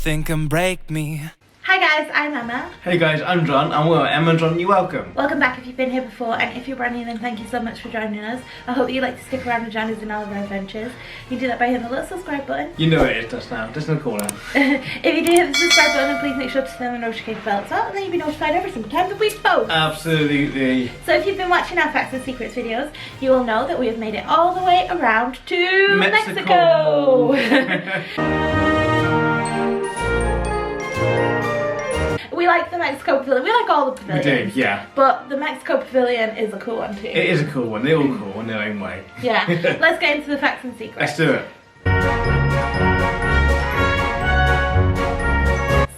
think and break me. Hi guys, I'm Emma. Hey guys, I'm John, and well, Emma and John, you're welcome. Welcome back if you've been here before, and if you're brand new, then thank you so much for joining us. I hope you like to stick around and join us in all of our adventures. You can do that by hitting the little subscribe button. You know it is just now, just in the corner. If you do hit the subscribe button, then please make sure to turn the notification bell as well, and then you'll be notified every single time that we post. Absolutely. So if you've been watching our Facts and Secrets videos, you will know that we have made it all the way around to Mexico. We like the Mexico Pavilion. We like all the pavilions. We do, yeah. But the Mexico Pavilion is a cool one too. It is a cool one. They're all cool in their own way. Yeah. Let's get into the facts and secrets. Let's do it.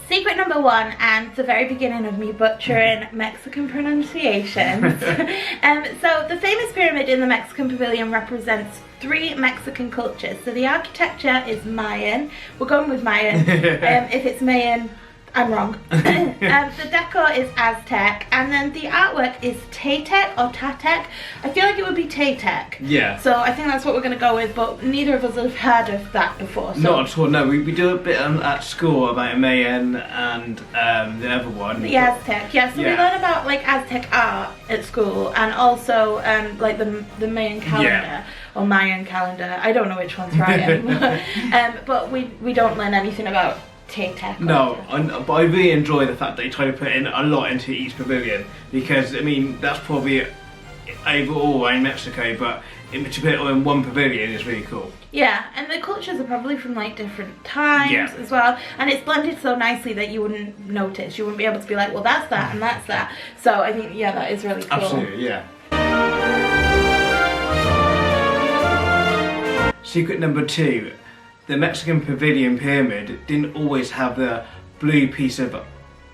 Secret number one, and the very beginning of me butchering Mexican pronunciations. So the famous pyramid in the Mexican Pavilion represents 3 Mexican cultures. So the architecture is Mayan. We're going with Mayan. If it's Mayan, I'm wrong. The decor is Aztec, and then the artwork is Taytec or Tatec. I feel like it would be Taytec. Yeah. So I think that's what we're going to go with, but neither of us have heard of that before. So. Not at all, no. We do a bit at school about Mayan and the other one. The Aztec, yeah. So we learn about like Aztec art at school, and also like the Mayan calendar or Mayan calendar. I don't know which one's right anymore. But we don't learn anything about Taytec. No, but I really enjoy the fact that you try to put in a lot into each pavilion, because I mean that's probably overall in Mexico, but to put it all in one pavilion is really cool. Yeah, and the cultures are probably from like different times as well, and it's blended so nicely that you wouldn't notice. You wouldn't be able to be like, well, that's that and that's that. So I think that is really cool. Absolutely, yeah. Secret number 2. The Mexican Pavilion pyramid didn't always have the blue piece of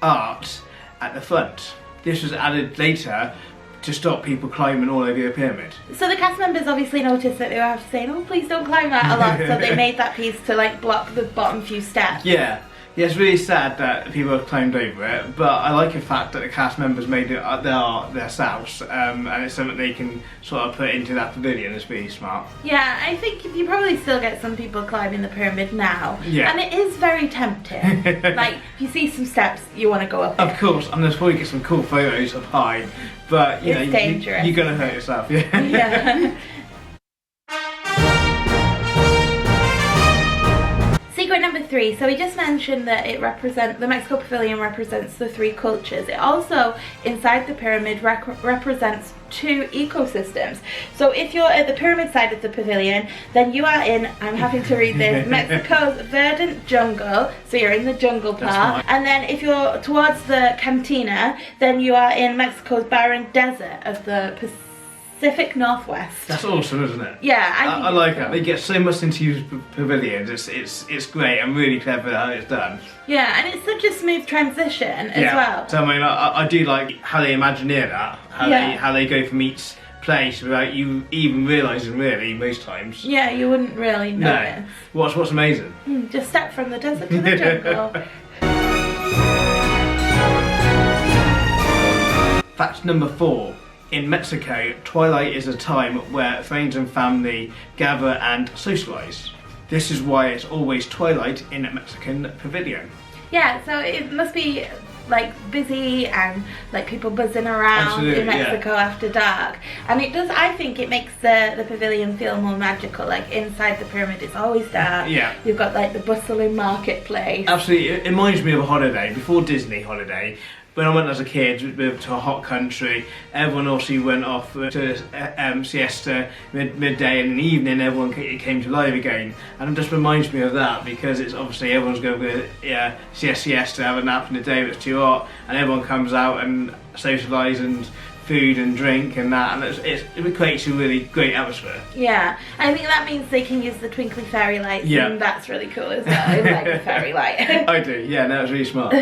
art at the front. This was added later to stop people climbing all over the pyramid. So the cast members obviously noticed that they were saying, oh, please don't climb that a lot, so they made that piece to like block the bottom few steps. Yeah. Yeah, it's really sad that people have climbed over it, but I like the fact that the cast members made it themselves, and it's something they can sort of put into that pavilion. It's really smart. Yeah, I think you probably still get some people climbing the pyramid now, yeah. And it is very tempting. Like, if you see some steps, you want to go up it. Of course, and there's probably get some cool photos of high, but you know, dangerous. You're gonna hurt yourself, yeah. Yeah. Secret number 3. So we just mentioned that the Mexico Pavilion represents the 3 cultures. It also, inside the pyramid, represents 2 ecosystems. So if you're at the pyramid side of the pavilion, then you are in, I'm having to read this, Mexico's verdant jungle. So you're in the jungle part. And then if you're towards the cantina, then you are in Mexico's barren desert of the Pacific Northwest. That's awesome, isn't it? Yeah, I like it. They get so much into these pavilions. It's great and really clever how it's done. Yeah, and it's such a smooth transition as well. So I mean, I do like how they imagineer that, how they go from each place without you even realising, really, most times. Yeah, you wouldn't really notice. No. What's amazing? Just step from the desert to the jungle. Fact number 4. In Mexico, twilight is a time where friends and family gather and socialise. This is why it's always twilight in a Mexican pavilion. Yeah, so it must be like busy and like people buzzing around in Mexico after dark. And it does, I think it makes the pavilion feel more magical. Like inside the pyramid it's always dark. Yeah. You've got like the bustling marketplace. Absolutely, it reminds me of a holiday, before Disney holiday. When I went as a kid to a hot country, everyone also went off to siesta midday, and in the evening everyone came to life again. And it just reminds me of that, because it's obviously everyone's going to siesta, have a nap in the day if it's too hot, and everyone comes out and socialise and food and drink and that, and it creates a really great atmosphere. Yeah, I think that means they can use the twinkly fairy lights, and that's really cool as well. I like the fairy light. I do, yeah, no, it's really smart.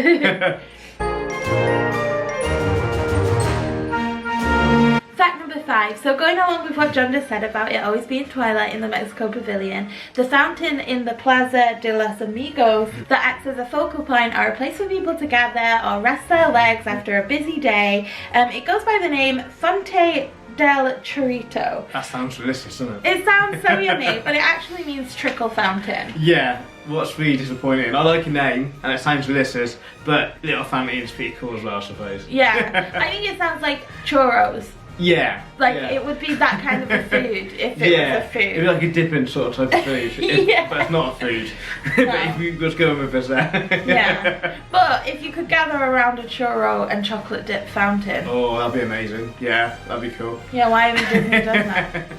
Fact number 5. So going along with what John just said about it always being twilight in the Mexico Pavilion, the fountain in the Plaza de los Amigos that acts as a focal point or a place for people to gather or rest their legs after a busy day. It goes by the name Fonte del Chorrito. That sounds delicious, doesn't it? It sounds so yummy, but it actually means trickle fountain. Yeah, what's really disappointing, I like your name and it sounds delicious, but Little Family is pretty cool as well, I suppose. Yeah, I think it sounds like churros. Yeah. Like yeah. it would be that kind of a food if it was a food. It'd be like a dipping sort of type of food. Yeah. But it's not a food. No. But if you just go with this there. Yeah. But if you could gather around a churro and chocolate dip fountain. Oh, that'd be amazing. Yeah, that'd be cool. Yeah, why haven't Disney done that?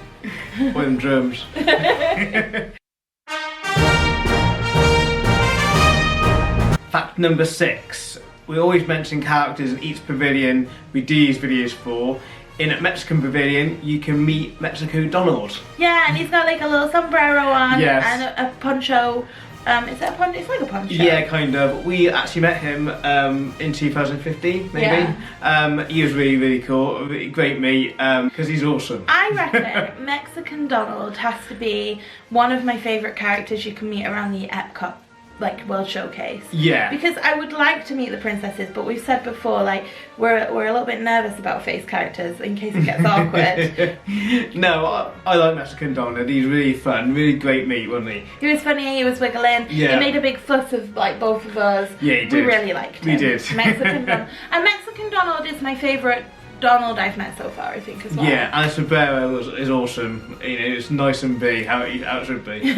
One of them drums. Fact number 6. We always mention characters in each pavilion we do these videos for. In a Mexican pavilion, you can meet Mexico Donald. Yeah, and he's got like a little sombrero on Yes. and a poncho. Is that a poncho? It's like a poncho. Yeah, kind of. We actually met him in 2015, maybe. Yeah. He was really, really cool. Really great meet, because he's awesome. I reckon Mexican Donald has to be one of my favourite characters you can meet around the Epcot World Showcase. Yeah. Because I would like to meet the princesses, but we've said before, like, we're a little bit nervous about face characters in case it gets awkward. No, I like Mexican Donald. He's really fun, really great meet, wasn't he? He was funny, he was wiggling. Yeah. He made a big fuss of like both of us. Yeah, he did. We really liked him. We did. Mexican Donald. And Mexican Donald is my favourite Donald I've met so far, I think, as well. Yeah, and Sombrero is awesome. You know, it's nice and big, how it should be.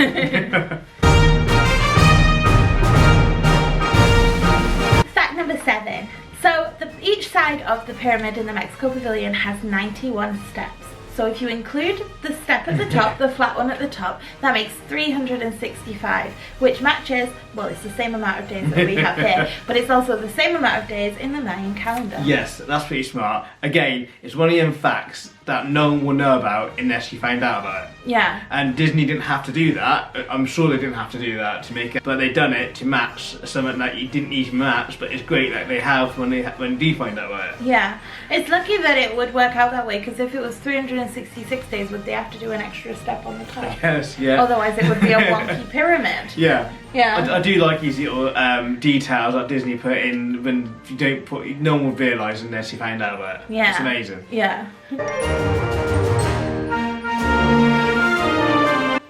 Fact number 7. So each side of the pyramid in the Mexico Pavilion has 91 steps. So if you include the step at the top, the flat one at the top, that makes 365, which matches, well, it's the same amount of days that we have here, but it's also the same amount of days in the Mayan calendar. Yes, that's pretty smart. Again, it's one of them facts that no one will know about unless you find out about it. Yeah. And Disney didn't have to do that. I'm sure they didn't have to do that to make it, but they done it to match something that you didn't even match. But it's great that they have when you do find out about it. Yeah, it's lucky that it would work out that way, because if it was 366 days, would they have to do an extra step on the top? Yes, yeah. Otherwise, it would be a wonky pyramid. Yeah. Yeah. I do like these little details that Disney put in when you don't put. No one would realise unless you find out about it. Yeah. It's amazing. Yeah.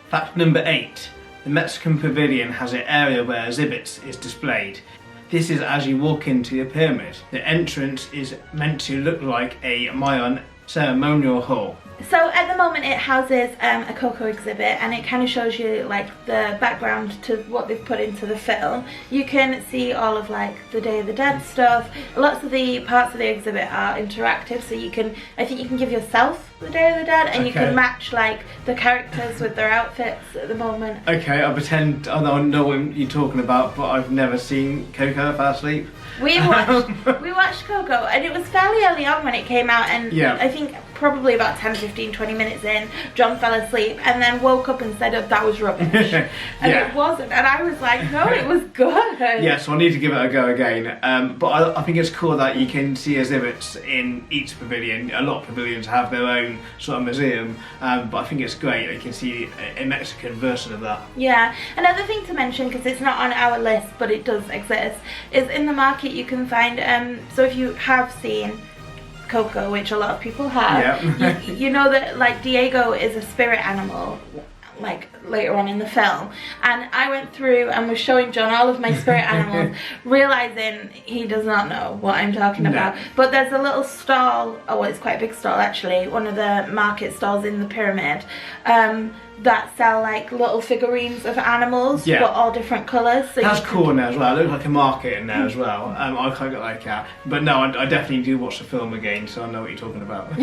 Fact number 8. The Mexican Pavilion has an area where exhibits is displayed. This is as you walk into the pyramid. The entrance is meant to look like a Mayan ceremonial hall. So at the moment it houses a Coco exhibit, and it kind of shows you like the background to what they've put into the film. You can see all of like the Day of the Dead stuff. Lots of the parts of the exhibit are interactive, so I think you can give yourself the Day of the Dead, and you can match like the characters with their outfits at the moment. Okay, I'll pretend I know what you're talking about, but I've never seen Coco if I sleep. We watched Coco, and it was fairly early on when it came out, and Yeah. I think probably about 10, 15, 20 minutes in, John fell asleep and then woke up and said that was rubbish. And Yeah. it wasn't, and I was like, no, it was good. Yeah, so I need to give it a go again. But I think it's cool that you can see exhibits in each pavilion. A lot of pavilions have their own sort of museum, but I think it's great that you can see a Mexican version of that. Yeah, another thing to mention, because it's not on our list but it does exist, is in the market you can find, so if you have seen Coco, which a lot of people have, Yeah. you know that like Diego is a spirit animal like later on in the film, and I went through and was showing John all of my spirit animals, realizing he does not know what I'm talking about. But there's a little stall, oh well, it's quite a big stall actually, one of the market stalls in the pyramid, that sell like little figurines of animals, but all different colours. So that's cool in there as well. It looks like a market in there as well. I kind of like that. But no, I definitely do watch the film again, so I know what you're talking about.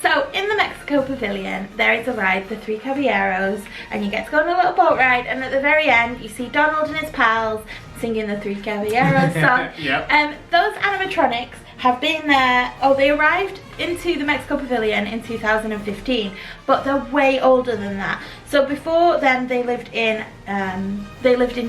So in the Mexico Pavilion there is a ride, the Three Caballeros, and you get to go on a little boat ride, and at the very end you see Donald and his pals singing the Three Caballeros song. Yep. Those animatronics have been there, they arrived into the Mexico Pavilion in 2015, but they're way older than that. So before then they lived in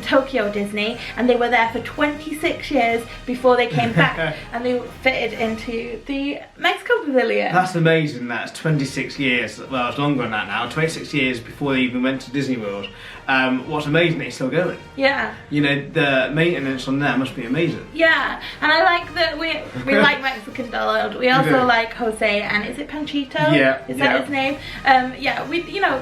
Tokyo Disney, and they were there for 26 years before they came back and they fitted into the Mexico Pavilion. That's amazing. That's 26 years. Well, it's longer than that now. 26 years before they even went to Disney World. What's amazing, it's still going. Yeah. You know, the maintenance on that must be amazing. Yeah, and I like that we like Mexican Donald. We also like Jose, and is it Panchito? Yeah. Is that his name? Yeah,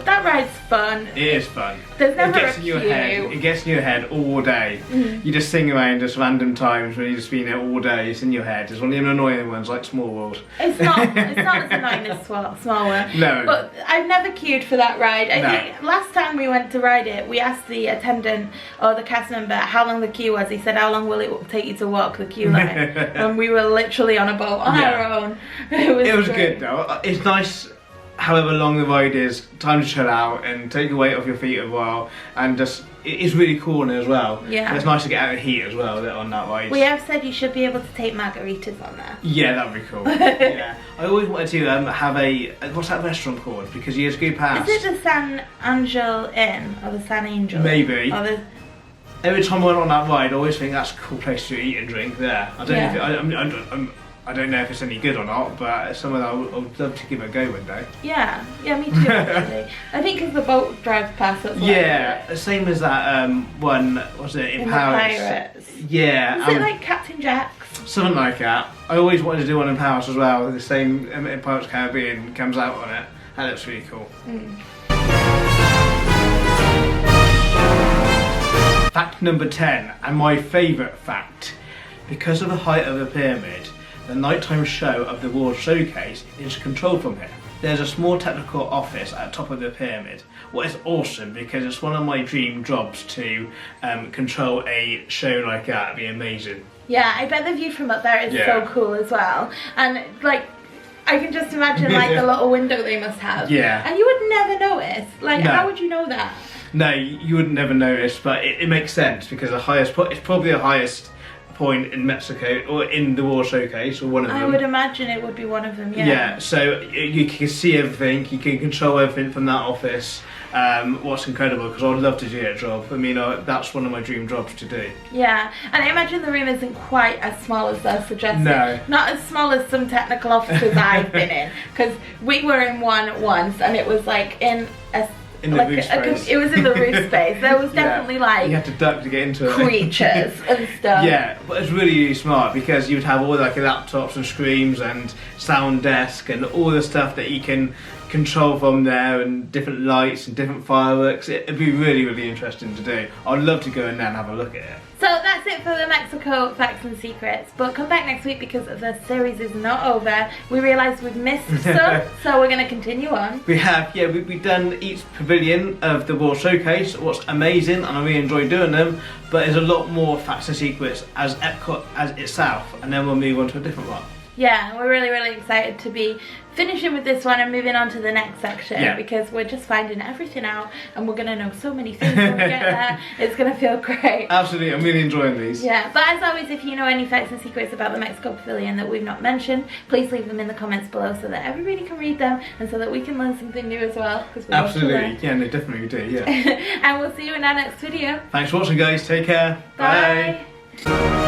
that ride's fun. It is fun. There's never It gets in your head all day. You just sing around just random times when you just been there all day. It's in your head. It's one of the annoying ones like Small World. It's not as annoying as Small World. No. But I've never queued for that ride. I think last time we went to ride it, we asked the attendant or the cast member how long the queue was. He said, how long will it take you to walk the queue line? And we were literally on a boat on our own. It was good though. It's nice. However long the ride is, time to chill out and take the weight off your feet a while, and just it's really cool as well. Yeah. It's nice to get out of the heat as well on that ride. We have said you should be able to take margaritas on there. Yeah, that'd be cool. Yeah. I always wanted to have a what's that restaurant called? Because years go past. Is it the San Angel Inn or the San Angel? Maybe. Or the... Every time I went on that ride, I always think that's a cool place to eat and drink there. I don't know if I don't know if it's any good or not, but some of that I would love to give it a go one day. Yeah, me too actually. I think because the boat drives past us. Yeah, the same as that one, was it, in Paris? Pirates. Yeah. Is it like Captain Jack's? Something like that. I always wanted to do one in Paris as well. The same in Pirates Caribbean comes out on it. That looks really cool. Fact number 10, and my favourite fact. Because of the height of the pyramid, the nighttime show of the World Showcase is controlled from here. There's a small technical office at the top of the pyramid. What is awesome, because it's one of my dream jobs to control a show like that. It'd be amazing. Yeah, I bet the view from up there is so cool as well. And like, I can just imagine like the little window they must have. Yeah. And you would never notice. Like, No. how would you know that? No, you would never notice, but it makes sense because it's probably the highest point in Mexico or in the World Showcase, or one of them. I would imagine it would be one of them, yeah. Yeah, so you can see everything, you can control everything from that office. What's incredible, because I'd love to do that job. I mean, that's one of my dream jobs to do. Yeah, and I imagine the room isn't quite as small as they're suggesting. No. Not as small as some technical offices I've been in, because we were in one once, and it was like in a... In the roof space. It was in the roof space. There was definitely like... You had to duck to get into it. Creatures and stuff. Yeah, but it's really, really smart because you'd have all like laptops and screens and sound desk and all the stuff that you can control from there, and different lights and different fireworks. It'd be really, really interesting to do. I'd love to go in there and have a look at it. So that's it for the Mexico Facts and Secrets, but come back next week because the series is not over. We realised we've missed some, so we're going to continue on. We have, yeah, we've done each pavilion of the World Showcase, what's amazing, and I really enjoy doing them, but there's a lot more facts and secrets as Epcot as itself, and then we'll move on to a different one. Yeah, we're really, really excited to be finishing with this one and moving on to the next section, because we're just finding everything out and we're going to know so many things when we get there. It's going to feel great. Absolutely, I'm really enjoying these. Yeah, but as always, if you know any facts and secrets about the Mexico Pavilion that we've not mentioned, please leave them in the comments below so that everybody can read them and so that we can learn something new as well. Absolutely, yeah, no, definitely do, yeah. And we'll see you in our next video. Thanks for watching, guys. Take care. Bye. Bye.